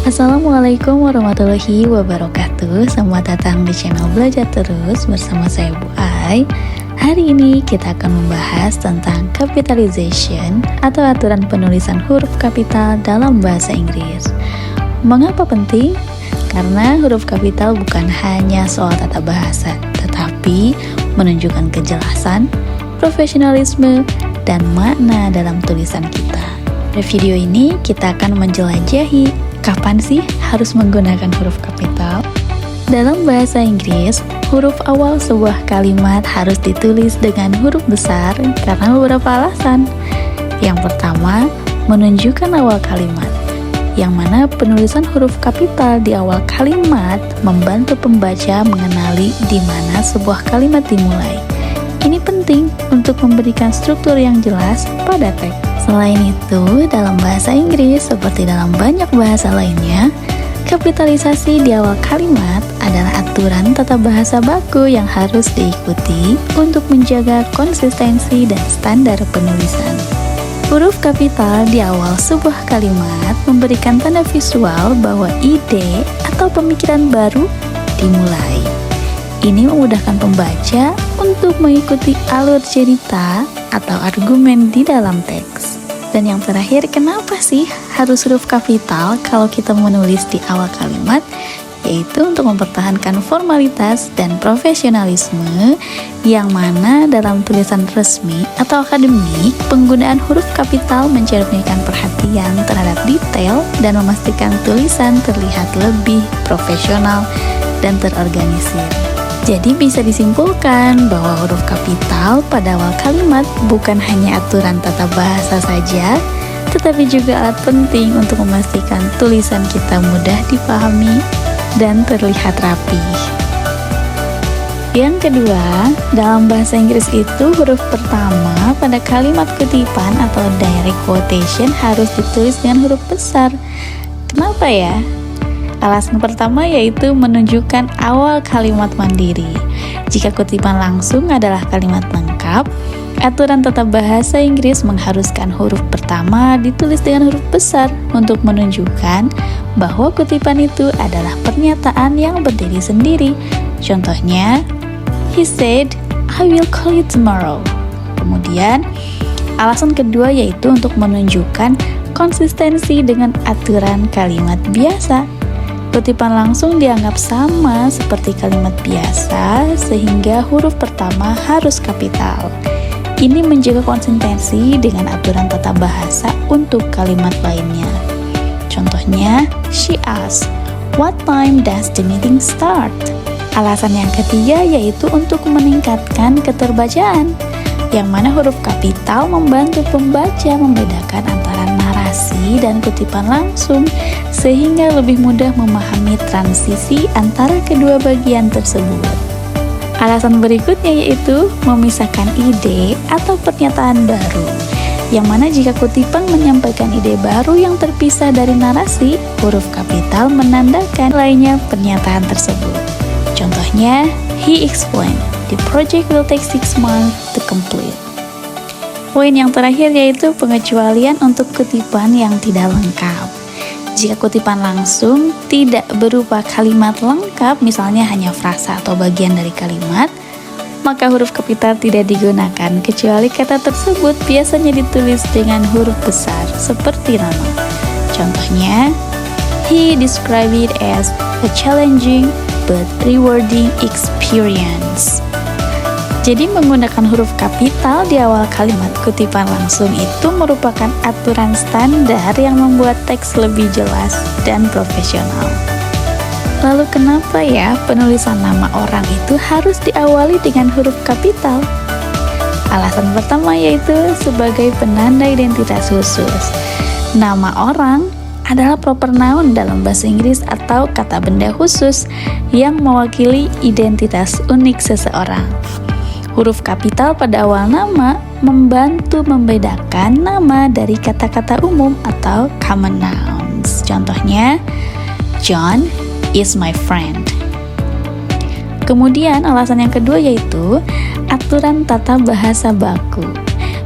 Assalamualaikum warahmatullahi wabarakatuh. Selamat datang di channel Belajar Terus bersama saya Bu Ai. Hari ini kita akan membahas tentang capitalization atau aturan penulisan huruf kapital dalam bahasa Inggris. Mengapa penting? Karena huruf kapital bukan hanya soal tata bahasa, tetapi menunjukkan kejelasan, profesionalisme, dan makna dalam tulisan kita. Di video ini kita akan menjelajahi kapan sih harus menggunakan huruf kapital. Dalam bahasa Inggris, huruf awal sebuah kalimat harus ditulis dengan huruf besar karena beberapa alasan. Yang pertama, menunjukkan awal kalimat, yang mana penulisan huruf kapital di awal kalimat membantu pembaca mengenali di mana sebuah kalimat dimulai. Ini penting untuk memberikan struktur yang jelas pada teks. Selain itu, dalam bahasa Inggris seperti dalam banyak bahasa lainnya, kapitalisasi di awal kalimat adalah aturan tata bahasa baku yang harus diikuti untuk menjaga konsistensi dan standar penulisan. Huruf kapital di awal sebuah kalimat memberikan tanda visual bahwa ide atau pemikiran baru dimulai. Ini memudahkan pembaca untuk mengikuti alur cerita atau argumen di dalam teks. Dan yang terakhir, kenapa sih harus huruf kapital kalau kita menulis di awal kalimat? Yaitu untuk mempertahankan formalitas dan profesionalisme, yang mana dalam tulisan resmi atau akademik, penggunaan huruf kapital mencerminkan perhatian terhadap detail dan memastikan tulisan terlihat lebih profesional dan terorganisir. Jadi bisa disimpulkan bahwa huruf kapital pada awal kalimat bukan hanya aturan tata bahasa saja, tetapi juga alat penting untuk memastikan tulisan kita mudah dipahami dan terlihat rapi. Yang kedua, dalam bahasa Inggris itu huruf pertama pada kalimat kutipan atau direct quotation harus ditulis dengan huruf besar. Kenapa ya? Alasan pertama yaitu menunjukkan awal kalimat mandiri. Jika kutipan langsung adalah kalimat lengkap, aturan tata bahasa Inggris mengharuskan huruf pertama ditulis dengan huruf besar untuk menunjukkan bahwa kutipan itu adalah pernyataan yang berdiri sendiri. Contohnya, he said, I will call you tomorrow. Kemudian, alasan kedua yaitu untuk menunjukkan konsistensi dengan aturan kalimat biasa. Kutipan langsung dianggap sama seperti kalimat biasa, sehingga huruf pertama harus kapital. Ini menjaga konsistensi dengan aturan tata bahasa untuk kalimat lainnya. Contohnya, she asked, what time does the meeting start? Alasan yang ketiga yaitu untuk meningkatkan keterbacaan, yang mana huruf kapital membantu pembaca membedakan antara narasi dan kutipan langsung, sehingga lebih mudah memahami transisi antara kedua bagian tersebut. Alasan berikutnya yaitu memisahkan ide atau pernyataan baru, yang mana jika kutipan menyampaikan ide baru yang terpisah dari narasi, huruf kapital menandakan lainnya pernyataan tersebut. Contohnya, he explained, the project will take 6 months to complete. Poin yang terakhir yaitu pengecualian untuk kutipan yang tidak lengkap. Jika kutipan langsung tidak berupa kalimat lengkap, misalnya hanya frasa atau bagian dari kalimat, maka huruf kapital tidak digunakan, kecuali kata tersebut biasanya ditulis dengan huruf besar, seperti nama. Contohnya, he described it as a challenging but rewarding experience. Jadi menggunakan huruf kapital di awal kalimat kutipan langsung itu merupakan aturan standar yang membuat teks lebih jelas dan profesional. Lalu kenapa ya penulisan nama orang itu harus diawali dengan huruf kapital? Alasan pertama yaitu sebagai penanda identitas khusus. Nama orang adalah proper noun dalam bahasa Inggris atau kata benda khusus yang mewakili identitas unik seseorang. Huruf kapital pada awal nama membantu membedakan nama dari kata-kata umum atau common nouns. Contohnya, John is my friend. Kemudian alasan yang kedua yaitu aturan tata bahasa baku.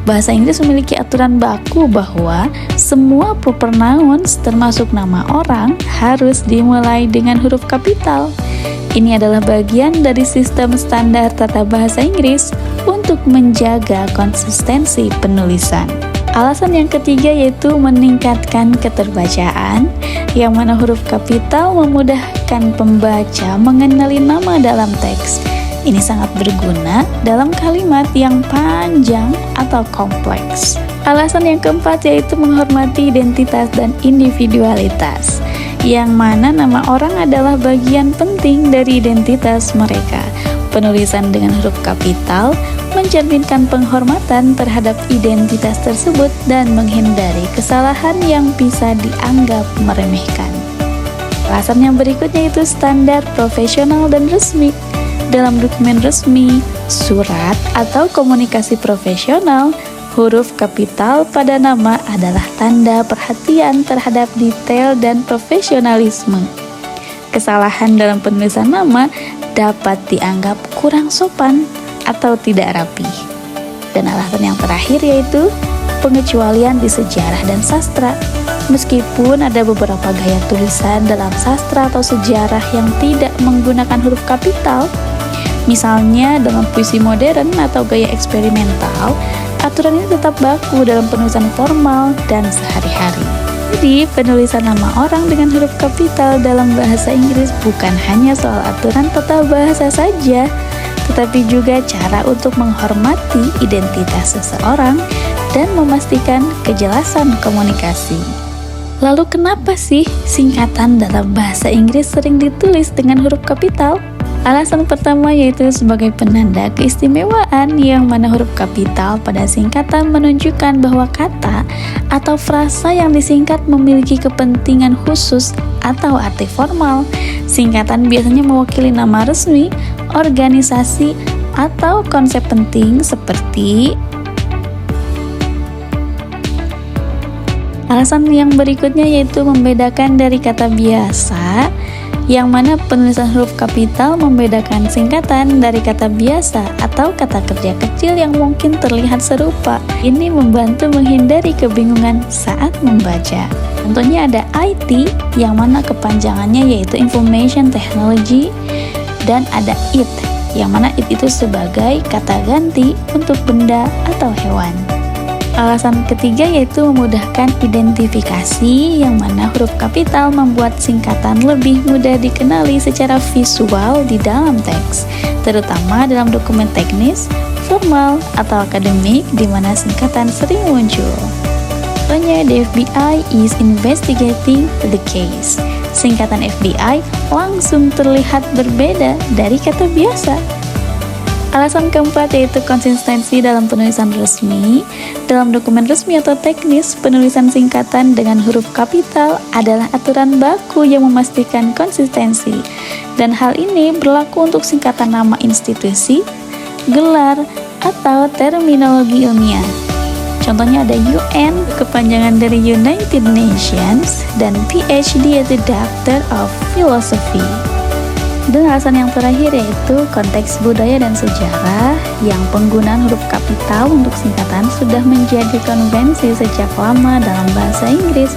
Bahasa Inggris memiliki aturan baku bahwa semua proper nouns termasuk nama orang harus dimulai dengan huruf kapital. Ini adalah bagian dari sistem standar tata bahasa Inggris untuk menjaga konsistensi penulisan. Alasan yang ketiga yaitu meningkatkan keterbacaan, yang mana huruf kapital memudahkan pembaca mengenali nama dalam teks. Ini sangat berguna dalam kalimat yang panjang atau kompleks. Alasan yang keempat yaitu menghormati identitas dan individualitas, yang mana nama orang adalah bagian penting dari identitas mereka. Penulisan dengan huruf kapital mencerminkan penghormatan terhadap identitas tersebut dan menghindari kesalahan yang bisa dianggap meremehkan. Alasan yang berikutnya itu standar profesional dan resmi. Dalam dokumen resmi, surat, atau komunikasi profesional, huruf kapital pada nama adalah tanda perhatian terhadap detail dan profesionalisme. Kesalahan dalam penulisan nama dapat dianggap kurang sopan atau tidak rapi. Dan alasan yang terakhir yaitu pengecualian di sejarah dan sastra. Meskipun ada beberapa gaya tulisan dalam sastra atau sejarah yang tidak menggunakan huruf kapital, misalnya dalam puisi modern atau gaya eksperimental, aturan ini tetap baku dalam penulisan formal dan sehari-hari. Jadi, penulisan nama orang dengan huruf kapital dalam bahasa Inggris bukan hanya soal aturan tata bahasa saja, tetapi juga cara untuk menghormati identitas seseorang dan memastikan kejelasan komunikasi. Lalu kenapa sih singkatan dalam bahasa Inggris sering ditulis dengan huruf kapital? Alasan pertama yaitu sebagai penanda keistimewaan, yang mana huruf kapital pada singkatan menunjukkan bahwa kata atau frasa yang disingkat memiliki kepentingan khusus atau arti formal. Singkatan biasanya mewakili nama resmi, organisasi, atau konsep penting seperti. Alasan yang berikutnya yaitu membedakan dari kata biasa, yang mana penulisan huruf kapital membedakan singkatan dari kata biasa atau kata kerja kecil yang mungkin terlihat serupa. Ini membantu menghindari kebingungan saat membaca. Contohnya ada IT, yang mana kepanjangannya yaitu Information Technology, dan ada IT, yang mana IT itu sebagai kata ganti untuk benda atau hewan. Alasan ketiga yaitu memudahkan identifikasi, yang mana huruf kapital membuat singkatan lebih mudah dikenali secara visual di dalam teks, terutama dalam dokumen teknis, formal, atau akademik di mana singkatan sering muncul. Contohnya, the FBI is investigating the case. Singkatan FBI langsung terlihat berbeda dari kata biasa. Alasan keempat yaitu konsistensi dalam penulisan resmi. Dalam dokumen resmi atau teknis, penulisan singkatan dengan huruf kapital adalah aturan baku yang memastikan konsistensi. Dan hal ini berlaku untuk singkatan nama institusi, gelar, atau terminologi ilmiah. Contohnya ada UN, kepanjangan dari United Nations, dan PhD yaitu Doctor of Philosophy. Dan alasan yang terakhir yaitu konteks budaya dan sejarah, yang penggunaan huruf kapital untuk singkatan sudah menjadi konvensi sejak lama dalam bahasa Inggris,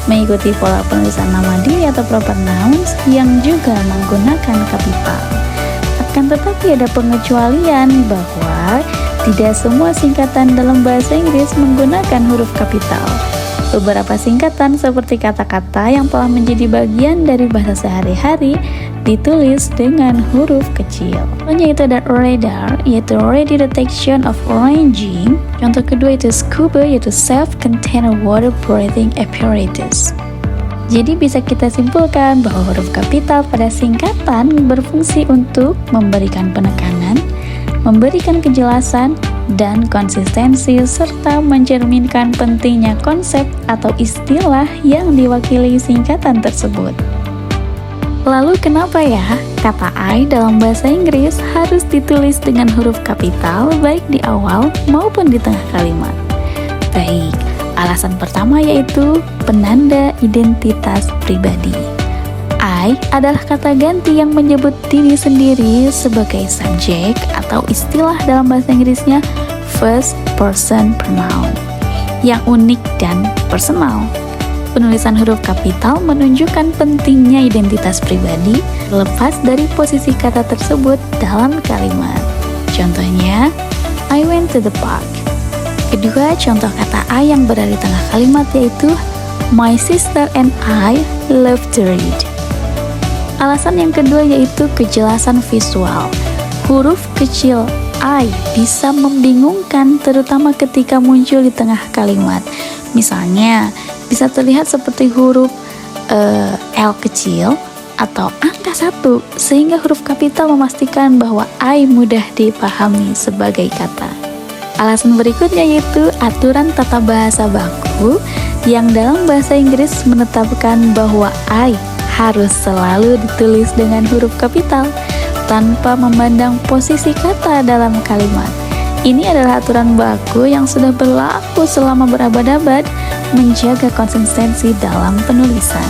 mengikuti pola penulisan nama diri atau proper nouns yang juga menggunakan kapital. Akan tetapi ada pengecualian bahwa tidak semua singkatan dalam bahasa Inggris menggunakan huruf kapital. Beberapa singkatan seperti kata-kata yang telah menjadi bagian dari bahasa sehari-hari ditulis dengan huruf kecil. Contohnya itu ada radar, yaitu radio detection of ranging. Contoh kedua itu scuba, yaitu self-contained water breathing apparatus. Jadi bisa kita simpulkan bahwa huruf kapital pada singkatan berfungsi untuk memberikan penekanan, memberikan kejelasan, dan konsistensi, serta mencerminkan pentingnya konsep atau istilah yang diwakili singkatan tersebut. Lalu kenapa ya kata I dalam bahasa Inggris harus ditulis dengan huruf kapital baik di awal maupun di tengah kalimat? Baik, alasan pertama yaitu penanda identitas pribadi. I adalah kata ganti yang menyebut diri sendiri sebagai subjek atau istilah dalam bahasa Inggrisnya first person pronoun yang unik dan personal. Penulisan huruf kapital menunjukkan pentingnya identitas pribadi lepas dari posisi kata tersebut dalam kalimat. Contohnya, I went to the park. Kedua, contoh kata I yang berada di tengah kalimat yaitu my sister and I love to read. Alasan yang kedua yaitu kejelasan visual. Huruf kecil I bisa membingungkan terutama ketika muncul di tengah kalimat. Misalnya, bisa terlihat seperti huruf L kecil atau angka 1, sehingga huruf kapital memastikan bahwa I mudah dipahami sebagai kata. Alasan berikutnya yaitu aturan tata bahasa baku yang dalam bahasa Inggris menetapkan bahwa I harus selalu ditulis dengan huruf kapital tanpa memandang posisi kata dalam kalimat. Ini adalah aturan baku yang sudah berlaku selama berabad-abad, menjaga konsistensi dalam penulisan.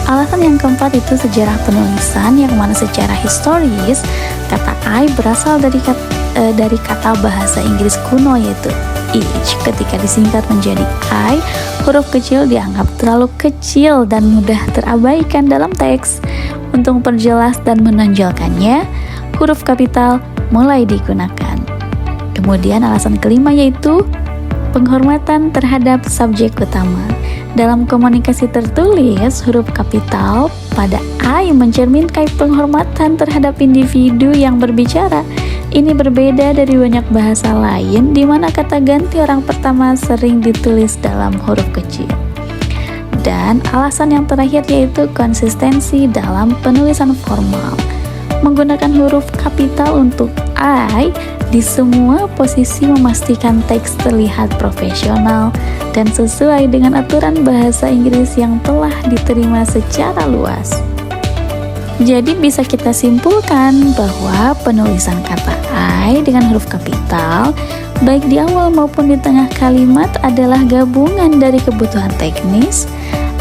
Alasan yang keempat itu sejarah penulisan, yang mana secara historis kata I berasal dari kata bahasa Inggris kuno yaitu each. Ketika disingkat menjadi I, huruf kecil dianggap terlalu kecil dan mudah terabaikan dalam teks. Untuk memperjelas dan menonjolkannya, huruf kapital mulai digunakan. Kemudian alasan kelima yaitu penghormatan terhadap subjek utama. Dalam komunikasi tertulis, huruf kapital pada I mencerminkan penghormatan terhadap individu yang berbicara. Ini berbeda dari banyak bahasa lain di mana kata ganti orang pertama sering ditulis dalam huruf kecil. Dan alasan yang terakhir yaitu konsistensi dalam penulisan formal. Menggunakan huruf kapital untuk I di semua posisi memastikan teks terlihat profesional dan sesuai dengan aturan bahasa Inggris yang telah diterima secara luas. Jadi bisa kita simpulkan bahwa penulisan kata I dengan huruf kapital baik di awal maupun di tengah kalimat adalah gabungan dari kebutuhan teknis,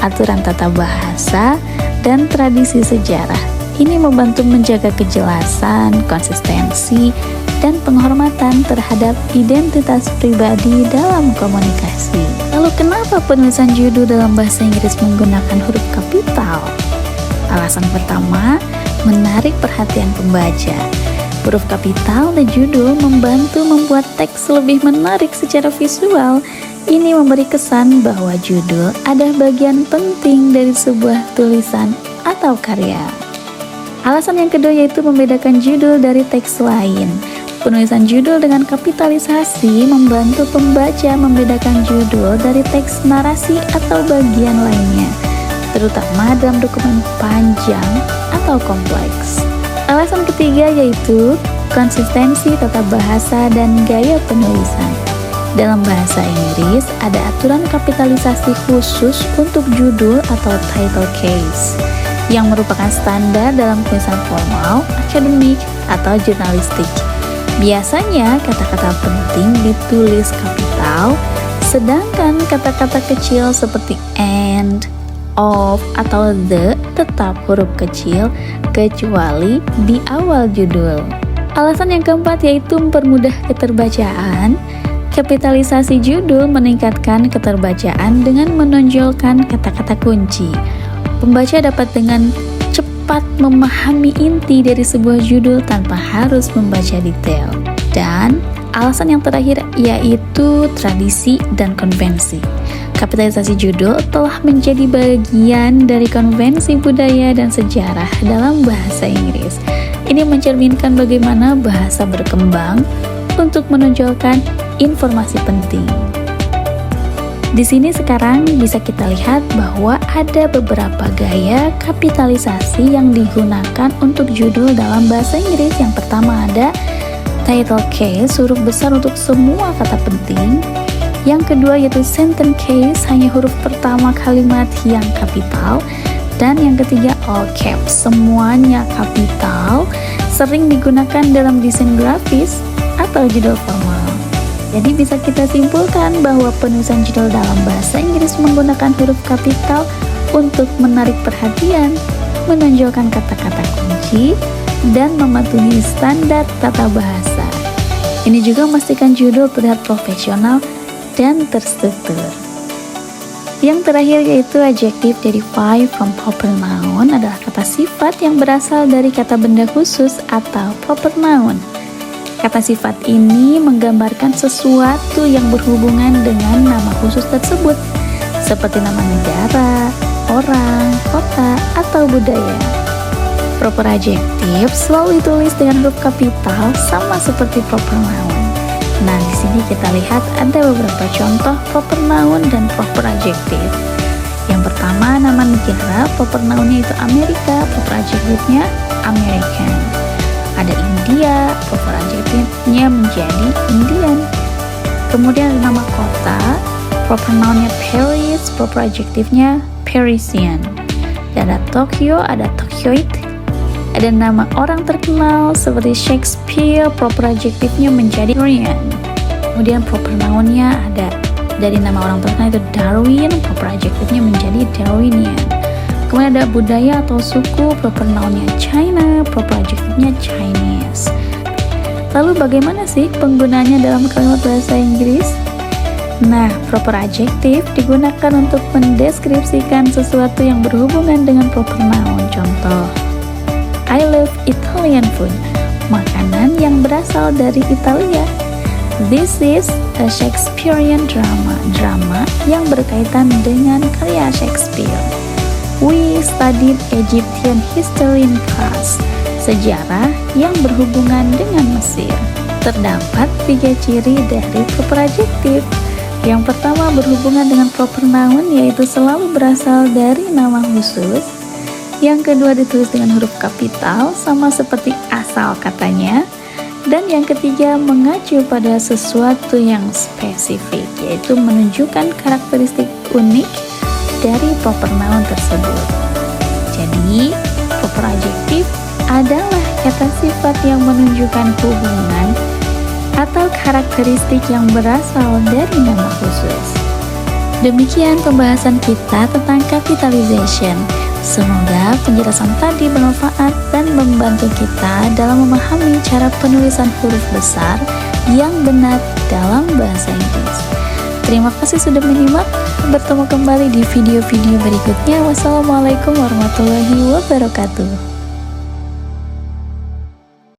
aturan tata bahasa, dan tradisi sejarah. Ini membantu menjaga kejelasan, konsistensi, dan penghormatan terhadap identitas pribadi dalam komunikasi. Lalu kenapa penulisan judul dalam bahasa Inggris menggunakan huruf kapital? Alasan pertama, menarik perhatian pembaca. Huruf kapital dan judul membantu membuat teks lebih menarik secara visual. Ini memberi kesan bahwa judul ada bagian penting dari sebuah tulisan atau karya. Alasan yang kedua yaitu membedakan judul dari teks lain. Penulisan judul dengan kapitalisasi membantu pembaca membedakan judul dari teks narasi atau bagian lainnya, terutama dalam dokumen panjang atau kompleks. Alasan ketiga yaitu konsistensi tata bahasa dan gaya penulisan. Dalam bahasa Inggris ada aturan kapitalisasi khusus untuk judul atau title case yang merupakan standar dalam tulisan formal, akademik, atau jurnalistik. Biasanya kata-kata penting ditulis kapital, sedangkan kata-kata kecil seperti and, of, atau the tetap huruf kecil kecuali di awal judul. Alasan yang keempat yaitu mempermudah keterbacaan. Kapitalisasi judul meningkatkan keterbacaan dengan menonjolkan kata-kata kunci. Pembaca dapat dengan cepat memahami inti dari sebuah judul tanpa harus membaca detail. Dan alasan yang terakhir yaitu tradisi dan konvensi. Kapitalisasi judul telah menjadi bagian dari konvensi budaya dan sejarah dalam bahasa Inggris. Ini mencerminkan bagaimana bahasa berkembang untuk menonjolkan informasi penting. Di sini sekarang bisa kita lihat bahwa ada beberapa gaya kapitalisasi yang digunakan untuk judul dalam bahasa Inggris. Yang pertama ada title case, huruf besar untuk semua kata penting. Yang kedua yaitu sentence case, hanya huruf pertama kalimat yang kapital. Dan yang ketiga all caps, semuanya kapital, sering digunakan dalam desain grafis atau judul formal. Jadi bisa kita simpulkan bahwa penulisan judul dalam bahasa Inggris menggunakan huruf kapital untuk menarik perhatian, menonjolkan kata-kata kunci, dan mematuhi standar tata bahasa. Ini juga memastikan judul terlihat profesional dan terstruktur. Yang terakhir yaitu adjective derived from proper noun adalah kata sifat yang berasal dari kata benda khusus atau proper noun. Kata sifat ini menggambarkan sesuatu yang berhubungan dengan nama khusus tersebut, seperti nama negara, orang, kota, atau budaya. Proper adjective selalu ditulis dengan huruf kapital sama seperti proper noun. Nah, di sini kita lihat ada beberapa contoh proper noun dan proper adjective. Yang pertama, nama negara, proper nounnya itu Amerika, proper adjective-nya American. Ada India, proper adjective-nya menjadi Indian. Kemudian ada nama kota, proper noun-nya Paris, proper adjective-nya Parisian. Dan ada Tokyo, ada Tokyoid. Ada nama orang terkenal seperti Shakespeare, proper adjective-nya menjadi Korean. Kemudian proper noun-nya ada dari nama orang terkenal itu Darwin, proper adjective-nya menjadi Darwinian. Kemudian ada budaya atau suku, proper noun-nya China, proper adjective-nya Chinese. Lalu bagaimana sih penggunaannya dalam kalimat bahasa Inggris? Nah, proper adjective digunakan untuk mendeskripsikan sesuatu yang berhubungan dengan proper noun. Contoh, I love Italian food, makanan yang berasal dari Italia. This is a Shakespearean drama, drama yang berkaitan dengan karya Shakespeare. We studied Egyptian history in class, sejarah yang berhubungan dengan Mesir. Terdapat 3 ciri dari proper adjective. Yang pertama berhubungan dengan proper noun, yaitu selalu berasal dari nama khusus. Yang kedua ditulis dengan huruf kapital, sama seperti asal katanya. Dan yang ketiga mengacu pada sesuatu yang spesifik, yaitu menunjukkan karakteristik unik dari proper noun tersebut. Jadi, proper adjective adalah kata sifat yang menunjukkan hubungan atau karakteristik yang berasal dari nama khusus. Demikian pembahasan kita tentang capitalization. Semoga penjelasan tadi bermanfaat dan membantu kita dalam memahami cara penulisan huruf besar yang benar dalam bahasa Inggris. Terima kasih sudah menyimak. Bertemu kembali di video-video berikutnya. Wassalamualaikum warahmatullahi wabarakatuh.